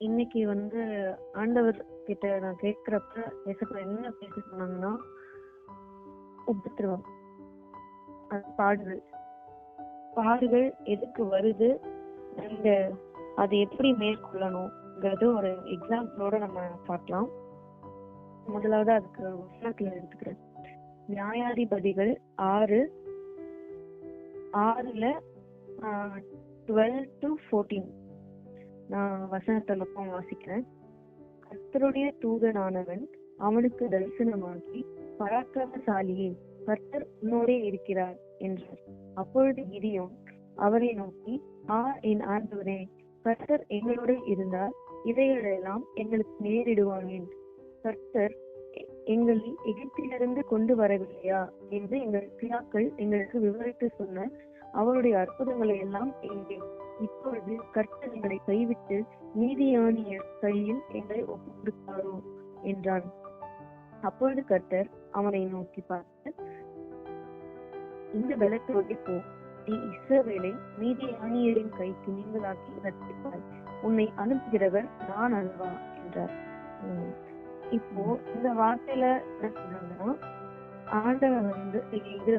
இன்னைக்கு ஆண்டவர் கிட்ட நான் கேட்கிறப்ப ஏசப்பா என்ன பேச சொன்னாங்கன்னா, உபத்திரவம், அது பாடுகள். பாடுகள் எதுக்கு வருது, அந்த அதை எப்படி மேற்கொள்ளணும்ங்கிறது ஒரு எக்ஸாம்பிளோட நம்ம பார்க்கலாம். முதலாவது அதுக்கு வசனத்துல எடுத்துக்கிறேன். நியாயாதிபதிகள் 6:12-14 நான் வசனத்தை மட்டும் வாசிக்கிறேன். கர்த்தருடைய தூதனானவன் அவனுக்கு தரிசனமாகி, பராக்கிரமசாலியே, கர்த்தர் உன்னோடே இருக்கிறார் என்றார். அப்பொழுது கிதியோன் அவரை நோக்கி, என் ஆண்டவரே, கர்த்தர் எங்களோட இருந்தால் இவைகளெல்லாம் எங்களுக்கு நேரிடுவானேன்? கர்த்தர் எங்களை எகிப்திலிருந்து கொண்டு வரவில்லையா என்று எங்கள் பிதாக்கள் எங்களுக்கு விவரித்து சொன்ன அவருடைய அற்புதங்களை எல்லாம் எங்கே? இப்பொழுது கர்த்தர் எங்களை கைவிட்டு நீதியானியர் கையில் எங்களை ஒப்பு கொடுத்தாரோ என்றான். அப்பொழுது கர்த்தர் அவனை நோக்கி பார்த்து, இந்த பலத்தோடு போ, நீ இஸ்ரவேலை நீதியானியரின் கைக்கு நீங்களாக்கி ரட்சிப்பாய், உன்னை அனுப்புகிறவர் நான் அல்லவா என்றார். இப்போ இந்த வார்த்தையில என்ன சொல்றாங்கன்னா, ஆண்டவர் இது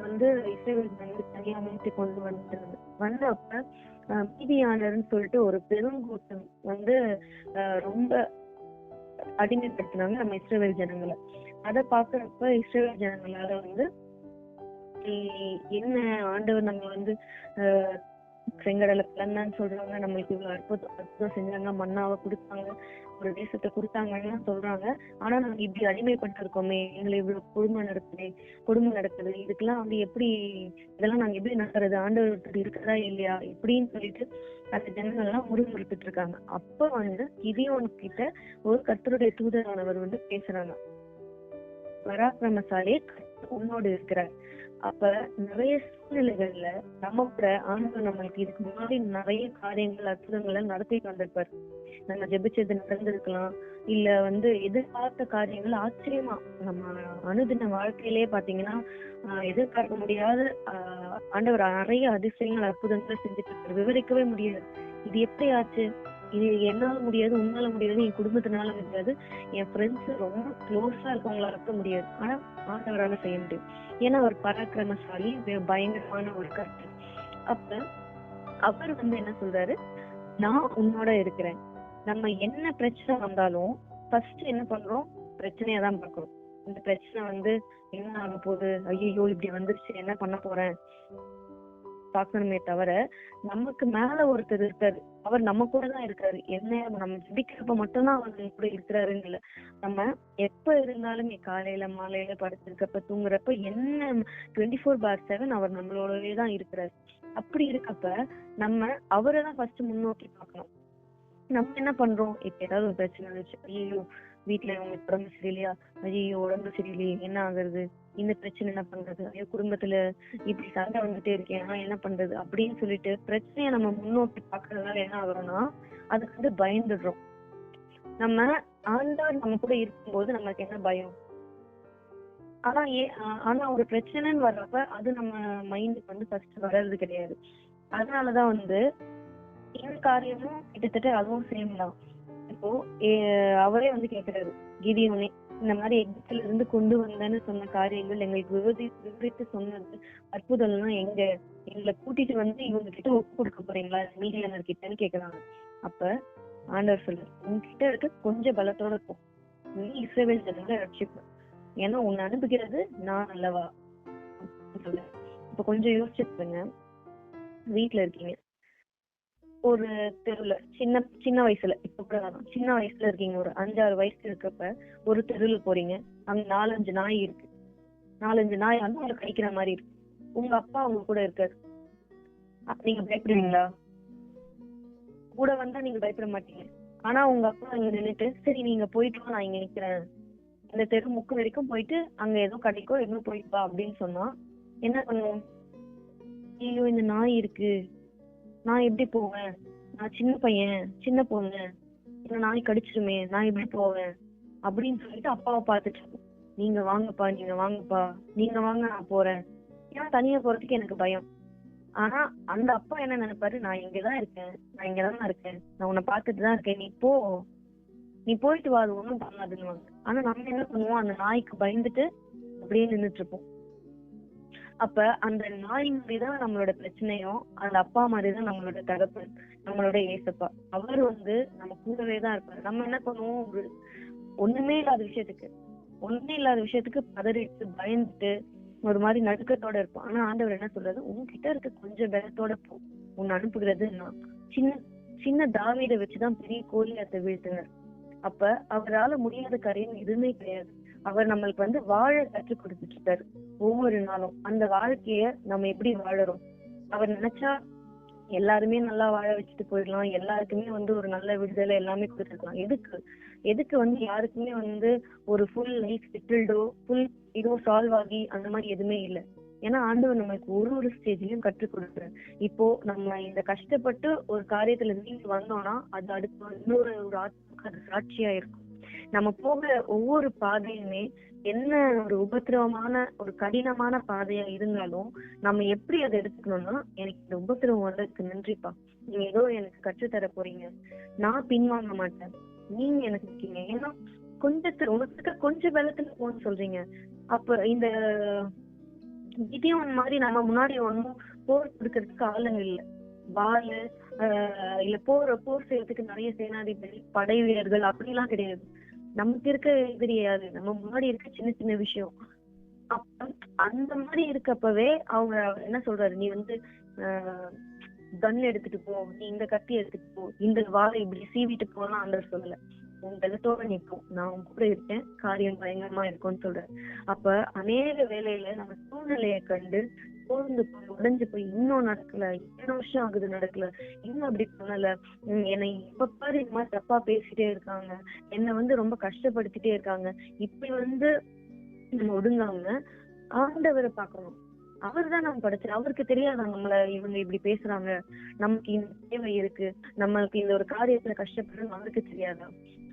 இஸ்ரவேல் தனியா மீட்டு கொண்டு வந்தப்ப மீதியானர்னு சொல்லிட்டு ஒரு பெருங்கூட்டம் ரொம்ப அடிமைப்படுத்தினாங்க நம்ம இஸ்ரவேல் ஜனங்களை. அதை பாக்குறப்ப இஸ்ரவேல் ஜனங்களால என்ன ஆண்டவர் நம்ம செங்கடலை பிளந்தான்னு சொல்றாங்க, நம்மளுக்கு இவ்வளவு அற்புதம் செஞ்சாங்க, மன்னாவை கொடுத்தாங்க, ஒரு தேசத்தை கொடுத்தாங்கன்னு சொல்றாங்க. ஆனா நாங்க இப்படி அடிமைப்பட்டு இருக்கோமே, எங்களை இவ்வளவு கொடுமை நடக்குது, இதுக்கெல்லாம் எப்படி, இதெல்லாம் நாங்க எப்படி நடக்கிறது, ஆண்டவர் இருக்கிறதா இல்லையா இப்படின்னு சொல்லிட்டு அந்த ஜனங்கள் எல்லாம் முறுமுறுத்துட்டு இருக்காங்க. அப்ப கிதியோன் கிட்ட ஒரு கர்த்தருடைய தூதரானவர் பேசுறாங்க, பராக்கிரமசாலியே, கர்த்தர் உன்னோடு இருக்கிறார். அப்ப நிறைய சூழ்நிலைகள்ல நம்ம கூட ஆண்டவர் நம்மளுக்கு இதுக்கு முன்னாடி நிறைய காரியங்கள் அற்புதங்களை நடத்திட்டு வந்திருப்பாரு. நம்ம ஜெபிச்சது நடந்திருக்கலாம், இல்ல எதிர்பார்த்த காரியங்கள் ஆச்சரியமா நம்ம அனுதின வாழ்க்கையிலேயே பாத்தீங்கன்னா எதிர்பார்க்க முடியாத ஆண்டவர் நிறைய அதிசயங்கள் அற்புதங்களை செஞ்சுட்டு இருக்காரு. விவரிக்கவே முடியாது, இது எப்படி ஆச்சு, இது என்னால முடியாது, உன்னால முடியாது, என் குடும்பத்தினால முடியாது, என் ஃப்ரெண்ட்ஸ் ரொம்ப க்ளோஸா இருக்கவங்களால இருக்க முடியாது, ஆனா ஆண்டவரால செய்ய முடியும். ஏன்னா அவர் பராக்கிரமசாலி, பயங்கரமான ஒரு கர்த்தர். அப்ப அவர் என்ன சொல்றாரு, நான் உன்னோட இருக்கிறேன். நம்ம என்ன பிரச்சனை வந்தாலும் ஃபர்ஸ்ட் என்ன பண்றோம், பிரச்சனையா தான் பார்க்கிறோம். இந்த பிரச்சனை என்ன ஆக போகுது, ஐயோ இப்படி வந்துருச்சு, என்ன பண்ண போறேன் பாக்கணுமே தவிர, நமக்கு மேல ஒருத்தர் இருக்காரு, அவர் நம்ம கூட தான் இருக்காரு. என்ன நம்ம ஜெபிக்கிறப்ப மட்டும்தான் அவர் கூட இருக்கிறாருன்னு இல்ல, நம்ம எப்ப இருந்தாலுமே காலையில மாலையில படுத்திருக்கப்ப தூங்குறப்ப என்ன 24/7 அவர் நம்மளோடவே தான் இருக்கிறாரு. அப்படி இருக்கப்ப நம்ம அவரை தான் ஃபர்ஸ்ட் முன்னோக்கி பார்க்கணும். நம்ம என்ன பண்றோம், இப்ப ஏதாவது ஒரு பிரச்சனை இருந்துச்சு, ஐயோ வீட்டுல உங்களுக்கு உடம்பு சரியில்லையா, ஐயோ உடம்பு சரியில்லையே என்ன ஆகுறது, இந்த பிரச்சனை என்ன பண்றது, ஐயோ குடும்பத்துல இப்படி சண்டை வந்துட்டே இருக்கேன் என்ன பண்றது அப்படின்னு சொல்லிட்டு பிரச்சனைய நம்ம முன்னோக்கி பாக்குறதுனால என்ன ஆகுறோம்னா அதுக்கு பயந்துடுறோம். நம்ம ஆண்டவர் நம்ம கூட இருக்கும்போது நமக்கு என்ன பயம், ஆனா ஒரு பிரச்சனைன்னு வர்றப்ப அது நம்ம மைண்டுக்கு ஃபர்ஸ்ட் வர்றது கிடையாது. அதனாலதான் இந்த காரியமும் கிட்டத்தட்ட அதுவும் சேம் தான். இப்போ அவரே கேக்குறாரு கிதியோனே, இந்த மாதிரி எகிப்துல இருந்து கொண்டு வந்தேன்னு சொன்ன காரியங்கள் எங்களுக்கு விவரித்து சொன்னது அற்புதம் எல்லாம் எங்க, எங்களை கூட்டிட்டு இவங்க கிட்ட ஒப்பு கொடுக்க போறீங்களா மீதியானர் கிட்டன்னு கேக்குறாங்க. அப்ப ஆண்டவர் சொல்றாரு, உங்ககிட்ட இருக்க கொஞ்சம் பலத்தோட இருக்கும், நீ இஸ்ரவேல் ஜனங்களை ரட்சிப்ப, ஏன்னா உன்னை அனுப்புகிறது நான் அல்லவா சொல்ல. இப்ப கொஞ்சம் யோசிச்சுருங்க, வீட்டுல இருக்கீங்க, ஒரு தெருவுல சின்ன வயசுல, இப்ப கூட சின்ன வயசுல இருக்கீங்க, ஒரு 5-6 வயசு இருக்கப்ப ஒரு தெருவுல போறீங்க, அங்க 4-5 நாய் இருக்கு, 4-5 நாய் உங்களை கடிக்கிற மாதிரி இருக்கு, உங்க அப்பா அவங்க கூட இருக்காரு, நீங்க பயப்படுவீங்களா? கூட வந்தா நீங்க பயப்பட மாட்டீங்க. ஆனா உங்க அப்பா அங்க நின்னுட்டு, சரி நீங்க போயிட்டு வா, நான் இங்க நிக்கிறேன், இந்த தெரு முக்கு வரைக்கும் போயிட்டு அங்க ஏதோ கடைக்கோ எதுவும் போயிட்டு வா அப்படின்னு சொன்னா என்ன பண்ணுவோம்? ஐயோ இந்த நாய் இருக்கு, நான் எப்படி போவேன், நான் சின்ன பையன் சின்ன பொண்ணு, என்ன நாய் கடிச்சிருமே, நான் எப்படி போவேன் அப்படின்னு சொல்லிட்டு அப்பாவை பார்த்துட்டு, நீங்க வாங்கப்பா நீங்க வாங்க, நான் போறேன், ஏன்னா தனியா போறதுக்கு எனக்கு பயம். ஆனா அந்த அப்பா என்ன நினைப்பாரு, நான் இங்கதான் இருக்கேன், நான் இங்கதான் இருக்கேன், நான் உன்னை பாத்துட்டு தான் இருக்கேன், நீ போயிட்டு வா, அது ஒண்ணும் பண்ணாதுன்னு. ஆனா நம்ம என்ன பண்ணுவோம், அந்த நாய்க்கு பயந்துட்டு அப்படியே நின்னுட்டு இருப்போம். அப்ப அந்த நாய் மாதிரிதான் நம்மளோட பிரச்சனையும், அந்த அப்பா மாதிரிதான் நம்மளோட தகப்பன், நம்மளோட ஏசப்பா. அவர் நம்ம கூடவே தான் இருப்பாரு. நம்ம என்ன பண்ணுவோம், ஒண்ணுமே இல்லாத விஷயத்துக்கு பதறிட்டு பயந்துட்டு ஒரு மாதிரி நடுக்கத்தோட இருப்போம். ஆனா ஆண்டவர் என்ன சொல்றாரு, உன்கிட்ட இருக்க கொஞ்சம் பலத்தோட போ, உன்னை அனுப்புகிறது நான். சின்ன சின்ன தாவீதை வச்சுதான் பெரிய கோலியாத்தை வீழ்த்தினார். அப்ப அவரால முடியாத காரியம் எதுவுமே கிடையாது. அவர் நம்மளுக்கு வாழ கற்றுக் கொடுத்துட்டு இருக்காரு ஒவ்வொரு நாளும். அந்த வாழ்க்கைய நம்ம எப்படி வாழறோம், அவர் நினைச்சா எல்லாருமே நல்லா வாழ வச்சுட்டு போயிடலாம், எல்லாருக்குமே ஒரு நல்ல விடுதலை எல்லாமே கொடுத்துருக்கலாம். எதுக்கு யாருக்குமே ஒரு ஃபுல் லைஃப் செட்டில்டோ ஃபுல் இதோ சால்வ் ஆகி அந்த மாதிரி எதுவுமே இல்லை. ஏன்னா ஆண்டவர் நம்மளுக்கு ஒரு ஸ்டேஜ்லயும் கற்றுக் கொடுக்குறாரு. இப்போ நம்ம இந்த கஷ்டப்பட்டு ஒரு காரியத்துல நீங்க வந்தோம்னா அது அடுத்து இன்னொரு ஆத்மாவுக்கு அது சாட்சியா இருக்கும். நம்ம போக ஒவ்வொரு பாதையுமே என்ன ஒரு உபத்திரவமான ஒரு கடினமான பாதையா இருந்தாலும் நம்ம எப்படி அதை எடுத்துக்கணும்னா, எனக்கு இந்த உபத்திரவம் வந்ததுக்கு நன்றிப்பா, நீங்க ஏதோ எனக்கு கற்றுத்தர போறீங்க, நான் பின்வாங்க மாட்டேன், நீங்க எனக்கு இருக்கீங்க. ஏன்னா உங்களுக்கு கொஞ்சம் பலத்துல போன்னு சொல்றீங்க. அப்ப இந்த கிதியோன் மாதிரி நம்ம முன்னாடி ஒன்னும் போர் கொடுக்கறதுக்கு ஆளுங்க இல்ல, வாளு இல்ல போர் செய்யறதுக்கு நிறைய சேனாதிபதி படை வீரர்கள் அப்படிலாம் கிடையாது. நமக்கு இருக்க எதிரியாது நம்ம முன்னாடி இருக்க சின்ன சின்ன விஷயம். அப்ப அந்த மாதிரி இருக்கப்பவே அவங்க என்ன சொல்றாரு, நீ கன் எடுத்துட்டு போ, நீ இந்த கத்தி எடுத்துட்டு போ, இந்த வாழை இப்படி சீவிட்டு போனா ஆண்டவர் சொல்லல, உன் பலத்தோட நிற்கும், நான் உன் கூட இருக்கேன், காரியம் பயங்கரமா இருக்கும்னு சொல்றேன். அப்ப அநேக வேலையில நம்ம சூழ்நிலையை கண்டு சோர்ந்து போய் உடைஞ்சு போய் இன்னும் நடக்கல, 2 வருஷம் ஆகுது நடக்கல, இன்னும் அப்படி பண்ணல, என்னை இப்ப பாரு இந்த மாதிரி தப்பா பேசிட்டே இருக்காங்க, என்னை ரொம்ப கஷ்டப்படுத்திட்டே இருக்காங்க, இப்படி நம்ம ஒடுங்காம ஆண்டவரை பார்க்கணும். அவர் தான் நம்ம படைச்சார். அவருக்கு தெரியாதா நம்மள இவங்க இப்படி பேசுறாங்க, நமக்கு இந்த தேவை இருக்கு, நம்மளுக்கு இந்த ஒரு காரியத்துல கஷ்டப்படுறோம், அவருக்கு தெரியாதா?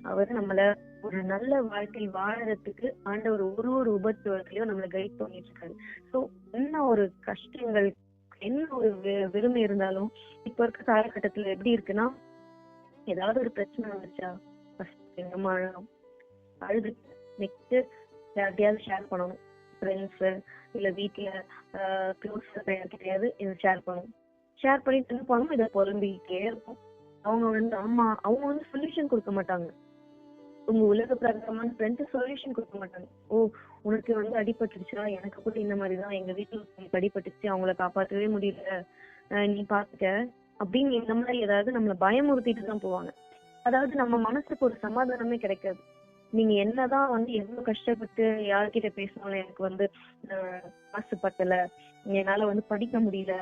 அவர் நம்மள ஒரு நல்ல வாழ்க்கை வாழறதுக்கு ஆண்டவர் ஒரு உபத்திரவத்திலயும் நம்மளை கைட் பண்ணிட்டு இருக்காரு. சோ என்ன ஒரு கஷ்டங்கள், என்ன ஒரு விரும்பி இருந்தாலும் இப்ப இருக்க காலகட்டத்துல எப்படி இருக்குன்னா, ஏதாவது ஒரு பிரச்சனை வந்துச்சா நம்ம அழுது நெக்ஸ்ட் யார்கிட்டயாவது ஷேர் பண்ணணும், ஃப்ரெண்ட்ஸ் இல்ல வீட்டுல க்ளோஸ் கிடையாது, இதை ஷேர் பண்ணணும். ஷேர் பண்ணிட்டு என்ன பண்ணணும், இதை புலம்பிக்கிட்டே இருக்கும். அவங்க அவங்க சொல்யூஷன் கொடுக்க மாட்டாங்க. உங்க உலக பிரகாரமான ஃப்ரெண்ட்ஸ் சொல்யூஷன் கொடுக்க மாட்டாங்க. உனக்கு அடிபட்டுருச்சா, எனக்கு கூட இந்த மாதிரிதான் எங்க வீட்டுல அடிபட்டுச்சு, அவங்கள காப்பாற்றவே முடியல, நீ பாத்துக்க அப்படின்னு இந்த மாதிரி ஏதாவது நம்மள பயமுறுத்திட்டு தான் போவாங்க. அதாவது நம்ம மனசுக்கு ஒரு சமாதானமே கிடைக்காது. நீங்க என்னதான் எவ்வளவு கஷ்டப்பட்டு யார்கிட்ட பேசினாலும் எனக்கு காசு பத்தல, என்னால படிக்க முடியல,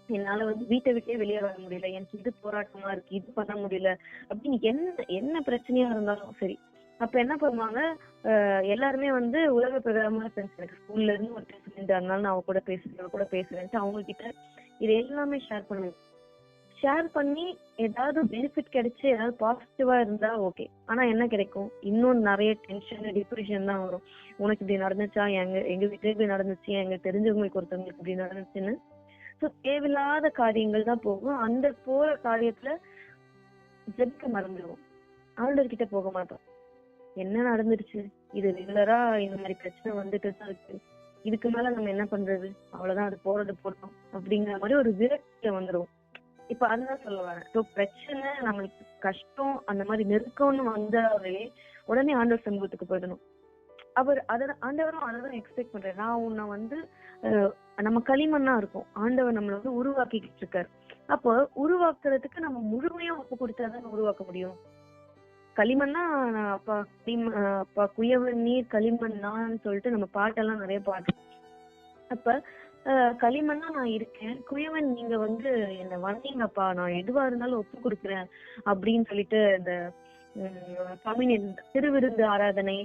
என்னால வீட்டை விட்டே வெளியே வர முடியல, எனக்கு இது போராட்டமா இருக்கு, இது பண்ண முடியல அப்படின்னு என்ன பிரச்சனையா இருந்தாலும் சரி, அப்ப என்ன பண்ணுவாங்க, எல்லாருமே உலக பிரகாரமான ஃப்ரெண்ட்ஸ், எனக்கு ஸ்கூல்ல இருந்து ஒரு ஃப்ரெண்ட், அதனால நான் அவ கூட பேசுறேன்ட்டு அவங்க கிட்ட இது எல்லாமே ஷேர் பண்ணுவேன். ஷேர் பண்ணி ஏதாவது பெனிஃபிட் கிடைச்சு ஏதாவது பாசிட்டிவா இருந்தா ஓகே. ஆனா என்ன கிடைக்கும், இன்னும் நிறைய டென்ஷன் டிப்ரெஷன் தான் வரும். உனக்கு இப்படி நடந்துச்சா, எங்க வீட்டுல இப்படி நடந்துச்சு, எங்க தெரிஞ்சவங்களுக்கு ஒருத்தவங்களுக்கு இப்படி நடந்துச்சுன்னு தேவையில்லாத காரியங்கள் தான் போகும். அந்த போற காரியத்துல ஜெபிக்க மறந்துடுவோம், ஆண்டவர்கிட்ட போக மாட்டோம். என்ன நடந்துருச்சு, இது ரெகுலரா இந்த மாதிரி பிரச்சனை வந்துட்டு தான் இருக்கு, இதுக்கு மேல நம்ம என்ன பண்றது, அவ்வளவுதான், அது போறது போட்டோம் அப்படிங்கிற மாதிரி ஒரு விரக்தியில வந்துடும். இப்ப அதுதான் சொல்ல வரேன். ஸோ பிரச்சனை நம்மளுக்கு கஷ்டம் அந்த மாதிரி நெருக்கம்னு வந்தாவே உடனே ஆண்டவர் சமூகத்துக்கு போயிடணும். ஆண்டவரும் அதான் எக்ஸ்பெக்ட் பண்றாரு. நான் உன்னை நம்ம களிமண்ணா இருக்கும், ஆண்டவர் நம்மள உருவாக்கிட்டு இருக்காரு. அப்போ உருவாக்குறதுக்கு நம்ம முழுமையா ஒப்பு கொடுத்தாதான் உருவாக்க முடியும். களிமண்ணா அப்பா குயவன் நீர் களிமண்ணான்னு சொல்லிட்டு நம்ம பாட்டெல்லாம் நிறைய பாட்டு. அப்ப களிமண்ணா நான் இருக்கேன், குயவன் நீங்க என்ன வந்தீங்கப்பா, நான் எதுவா இருந்தாலும் ஒப்பு கொடுக்குறேன் அப்படின்னு சொல்லிட்டு இந்த கம்யூனியன் திருவிருந்து ஆராதனை,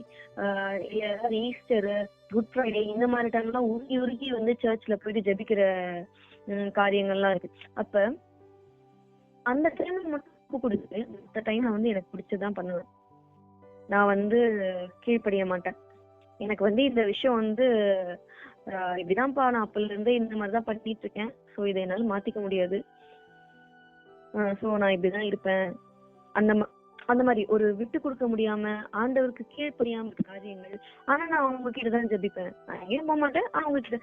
ஈஸ்டர், குட் ஃப்ரைடே இந்த மாதிரி டைம் எல்லாம் உருகி சர்ச்ல போயிட்டு ஜெபிக்கிற காரியங்கள்லாம் இருக்கு. அப்ப அந்த டைம் மட்டும் ஒப்பு கொடுத்து மற்ற டைம் எனக்கு பிடிச்சதான் பண்ணுவேன். நான் கீழ்ப்படிய மாட்டேன். எனக்கு இந்த விஷயம் இப்படிதான்ப்பா, நான் அப்பல இருந்து இந்த மாதிரிதான் பண்ணிட்டு இருக்கேன், சோ இதை என்னால மாத்திக்க முடியாது, சோ நான் இப்படிதான் இருப்பேன். அந்த அந்த மாதிரி ஒரு விட்டு கொடுக்க முடியாம ஆண்டவருக்கு கீழ்ப்படியாம காரியங்கள். ஆனா நான் அவங்க கிட்டதான் ஜெபிப்பேன். நான் எங்கேயும் போக மாட்டேன். அவங்க கிட்ட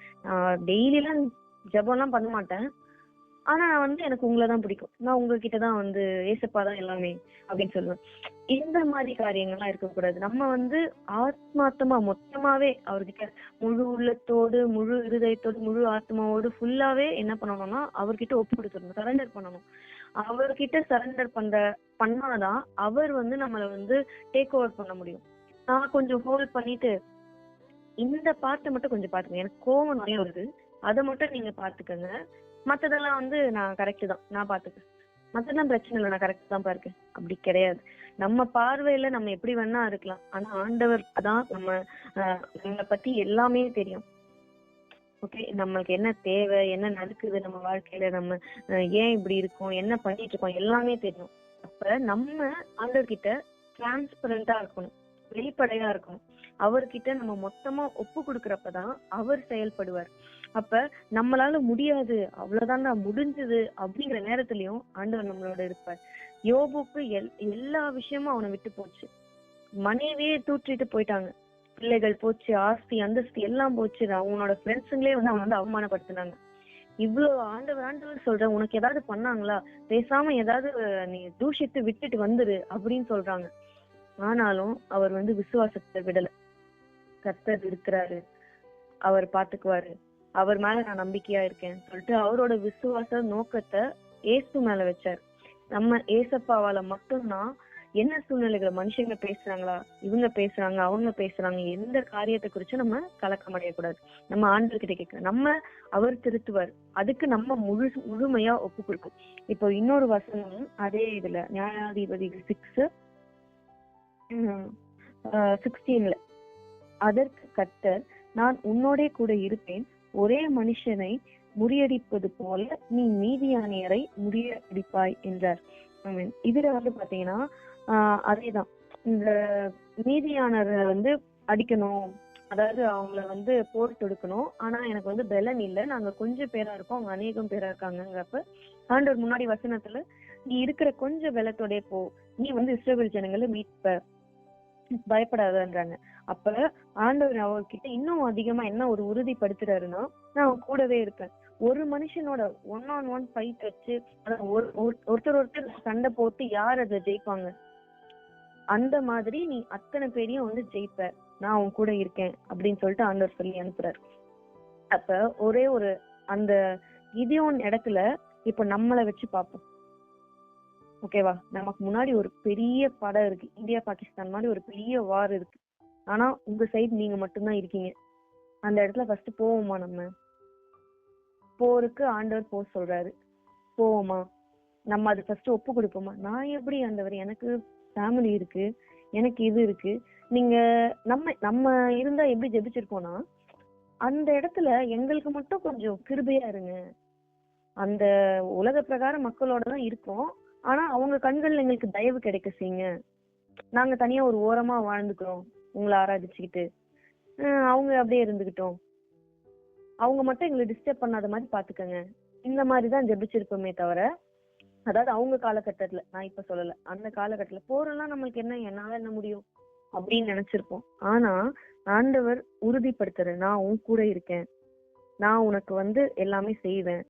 டெய்லி எல்லாம் ஜெபம் எல்லாம் பண்ண மாட்டேன். ஆனா நான் எனக்கு உங்களைதான் பிடிக்கும், நான் உங்ககிட்டதான் ஏசப்பாதான் எல்லாமே அப்படின்னு சொல்லுவேன். இந்த மாதிரி காரியங்கள்லாம் இருக்கக்கூடாது. நம்ம ஆத்மார்த்தமா மொத்தமாவே அவர்கிட்ட முழு உள்ளத்தோடு, முழு இருதயத்தோடு, முழு ஆத்மாவோடு ஃபுல்லாவே என்ன பண்ணணும்னா அவர்கிட்ட ஒப்பு கொடுத்துடணும், சரண்டர் பண்ணணும். அவர்கிட்ட சரண்டர் பண்ணாதான் அவர் நம்மள டேக் ஓவர் பண்ண முடியும். நான் கொஞ்சம் ஹோல்ட் பண்ணிட்டு இந்த பார்ட்டை மட்டும் கொஞ்சம் பாத்துக்கங்க, எனக்கு கோவம் நிறைய வருது, அதை மட்டும் நீங்க பாத்துக்கங்க, மத்ததெல்லாம் நான் கரெக்ட் தான், நான் பாத்துக்கேன், மத்ததெல்லாம் பிரச்சனை இல்லை, நான் கரெக்ட் தான் பாருக்கேன். அப்படி கிடையாது. நம்ம பார்வையில நம்ம எப்படி வேணா இருக்கலாம், ஆனா ஆண்டவர் தான் நம்மளை பத்தி எல்லாமே தெரியும். ஓகே, நம்மளுக்கு என்ன தேவை, என்ன நடக்குது நம்ம வாழ்க்கையில, நம்ம ஏன் இப்படி இருக்கோம், என்ன பண்ணிட்டு இருக்கோம், எல்லாமே தெரியும். அப்ப நம்ம ஆண்டவர்கிட்ட டிரான்ஸ்பரண்டா இருக்கணும், வெளிப்படையா இருக்கணும். அவர்கிட்ட நம்ம மொத்தமா ஒப்பு கொடுக்கறப்பதான் அவர் செயல்படுவார். அப்ப நம்மளால முடியாது, அவ்வளவுதான் முடிஞ்சது அப்படிங்கிற நேரத்திலயும் ஆண்டவர் நம்மளோட இருப்பார். யோபுக்கு எல்லா விஷயமும் அவனை விட்டு போச்சு, மனைவியே தூற்றிட்டு போயிட்டாங்க, பிள்ளைகள் போச்சு, ஆஸ்தி அந்தஸ்து எல்லாம் போச்சு, அவனோட ஃப்ரெண்ட்ஸுங்களே அவன் அவமானப்படுத்தினாங்க. இவ்வளவு ஆண்டவர் சொல்ற, உனக்கு ஏதாவது பண்ணாங்களா, பேசாம ஏதாவது நீ தூஷித்து விட்டுட்டு வந்துரு அப்படின்னு சொல்றாங்க. ஆனாலும் அவர் விசுவாசத்தை விடல. கர்த்தர் இருக்கிறாரு, அவர் பாத்துக்குவாரு, அவர் மேல நான் நம்பிக்கையா இருக்கேன் சொல்லிட்டு அவரோட விசுவாச நோக்கத்தை ஏசு மேல வச்சார். நம்ம ஏசப்பாவால மட்டும்தான் என்ன சூழ்நிலைகளை மனுஷங்க பேசுறாங்களா, இவங்க பேசுறாங்க, அவங்க பேசுறாங்க, எந்த காரியத்தை குறிச்சு நம்ம கலக்கம் அடையக்கூடாது. நம்ம ஆண்டவர்கிட்ட கேட்க நம்ம அவர் திருத்துவார், அதுக்கு நம்ம முழுமையா ஒப்பு கொடுக்கும். இப்போ இன்னொரு வசனம் அதே இதுல நியாயாதிபதி 6:16 அதற்கு கர்த்தர், நான் உன்னோட கூட இருப்பேன், ஒரே மனுஷனை முறியடிப்பது போல நீ மீதியானியரை முறியடிப்பாய் என்றார். இதுல பாத்தீங்கன்னா அதேதான், இந்த மீதியானரை அடிக்கணும், அதாவது அவங்கள போர் தொடுக்கணும். ஆனா எனக்கு பலன் இல்லை, நாங்க கொஞ்சம் பேரா இருக்கோம், அவங்க அநேகம் பேரா இருக்காங்கிறப்ப ஆண்டவர் முன்னாடி வசனத்துல, நீ இருக்கிற கொஞ்சம் பலத்தோட போ, நீ இஸ்ரவேல் ஜனங்களை மீட்ப, பயப்படாதன்றாங்க. அப்ப ஆண்டவர் அவர்கிட்ட இன்னும் அதிகமா என்ன ஒரு உறுதிப்படுத்துறாருன்னா, நான் அவன் கூடவே இருப்பேன். ஒரு மனுஷனோட 1-on-1 ஃபைட் வச்சு ஒருத்தர் சண்டை போட்டு யார் அதை ஜெயிப்பாங்க, அந்த மாதிரி நீ அத்தனை பேரையும் ஜெயிப்ப, நான் அவன் கூட இருக்கேன் அப்படின்னு சொல்லிட்டு ஆண்டவர் சொல்லி அனுப்புறாரு. அப்ப ஒரே ஒரு அந்த கிதியோன் இடத்துல இப்ப நம்மளை வச்சு பார்ப்போம். ஓகேவா, நமக்கு முன்னாடி ஒரு பெரிய படம் இருக்கு, இந்தியா பாகிஸ்தான் மாதிரி ஒரு பெரிய வார் இருக்கு. ஆனா உங்க சைடு நீங்க மட்டும்தான் இருக்கீங்க. அந்த இடத்துல ஃபர்ஸ்ட் போவோமா? நம்ம போருக்கு ஆண்டவர் போக சொல்றாரு, போவோமா? நம்ம அது ஃபர்ஸ்ட் ஒப்பு கொடுப்போமா? நான் எப்படி ஆண்டவர், எனக்கு ஃபேமிலி இருக்கு, எனக்கு இது இருக்கு, நீங்க நம்ம இருந்தா எப்படி ஜெபிச்சிருப்போம்னா, அந்த இடத்துல எங்களுக்கு மட்டும் கொஞ்சம் கிருபையா இருங்க, அந்த உலக பிரகார மக்களோட தான் இருக்கோம், ஆனா அவங்க கண்கள்ல எங்களுக்கு தயவு கிடைக்க செய்யுங்க, நாங்க தனியா ஒரு ஓரமா வாழ்ந்துக்கிறோம் உங்களை ஆராதிச்சுக்கிட்டு, அவங்க அப்படியே இருந்துகிட்டோம், அவங்க மட்டும் எங்களை டிஸ்டர்ப் பண்ணாத மாதிரி பாத்துக்கங்க. இந்த மாதிரிதான் ஜெபிச்சிருப்போமே தவிர, அதாவது அவங்க காலகட்டத்துல, நான் இப்ப சொல்லல, அந்த காலகட்டத்துல போரெல்லாம் நம்மளுக்கு என்னால என்ன முடியும் அப்படின்னு நினைச்சிருப்போம். ஆனா ஆண்டவர் உறுதிப்படுத்துற, நான் உன் கூட இருக்கேன், நான் உனக்கு எல்லாமே செய்வேன்,